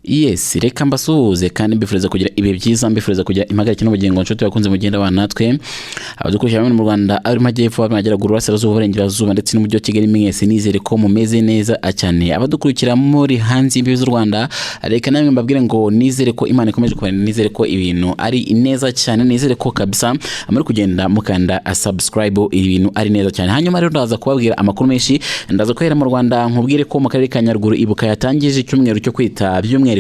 Yes, reka mbasuhuze kandi mbifuriza kugira ibe byiza, mbifuriza kugira impagarike n'ubugingo nshuti bakunze mugenda bana natwe abadukurikira mu Rwanda ari majyepfo abagera gururasirazuba uburengerazuba ndetse n'umujyi wa Kigali mwese nizere ko mumeze neza cyane. Abadukurikira muri hanze y'imbibi z'u Rwanda reka namwe mbabwire ngo nizere ko Imana ikomeje kubana, nizere ko ibintu ari neza cyane, nizere ko kabisa muri kugenda mukanda subscribe ibintu ari neza cyane. Hanyuma rero ndaza kubabwira amakuru menshi, ndaza kwera mu Rwanda nkubwire ko mu karere ka Nyaruguru ibuka yatangije icyumweru cyo kwita by'umwihariko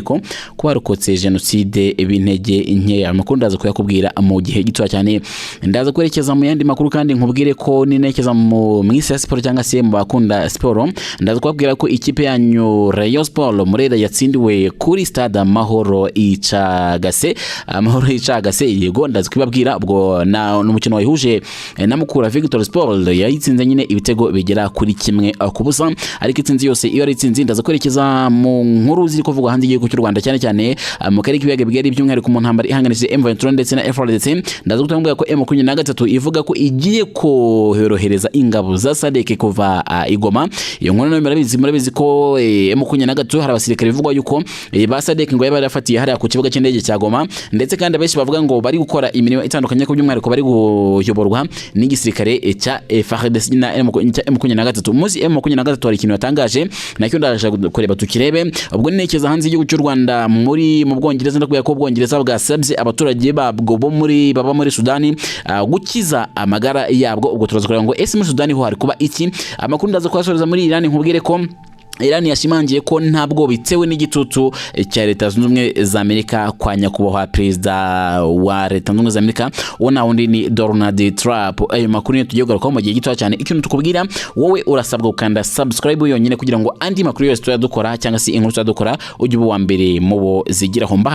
ko barokotse genocide bintege nke. Amakuru ndaza kuyakubwira mu gihe gito cyane. Ndaza kwerekeza mu yandi makuru kandi nkubwire ko ninekeza mu mwisi ya sport cyangwa se mu bakunda sport. Ndaza kubabwira ko ikipe yanyu Rayon Sport Murera yatsindiwe kuri stade Amahoro Icagase. Amahoro Icagase yego ndaza kubabwira ubwo n'umukino wayihuje na Mukura Victory Sport yayitsinze nyine ibitego bigera kuri kimwe ku busa, ariko itsinzi yose iyo ari itsinzi. Ndaza kwerekeza mu nkuru ziri kuvugwa hanze y'igihugu cy'u Rwanda cyane cyane mu karere k'ibiyaga bigari by'umwihariko mu ntambara ihanganije M23 ndetse na FARDC. Ndaza kutambwira ko M23 ivuga ko igiye korohereza ingabo za SADC kuva Igoma. Iyo nkuru nayo murabizi ko M23 hari abasirikare bivugwa yuko ba SADC ngo yaba yarafatiye hariya ku kibuga cy'indege cya Goma, ndetse kandi abenshi bavuga ngo bari gukora imirimo itandukanye ko by'umwihariko bari guyoborwa n'igisirikare cya FARDC na M23. Muzi M23 hari ikintu yatangaje nacyo ndaje kureba tukirebe. Ubwo ninekeza hanze y'igihugu cy'u Rwanda mu Bwongereza ndakubwira ko Ubwongereza bwasabye abaturage babwo baba muri Sudani gukiza amagara yabwo. Ubwo turaza kureba ngo ese muri Sudani ho hari kuba iki. Amakuru ndaza kwasoreza muri Iran nkubwire ko Iran yashimangiye ko ntabwo bitewe n'igitutu cya Leta Zunze Ubumwe za Amerika kwa nyakubahwa perezida wa Leta Zunze Ubumwe za Amerika wona wundi ni Donald Trump. Ayo makuru niyo tugiye kugarukaho mu gihe gito cyane. Ikintu tukubwira wowe urasabwa gukanda subscribe yonyine kugira ngo andi makuru yose tuyadukora cyangwa se inkuru tuyadukora ujye uba wa mbere mu bo zigiraho.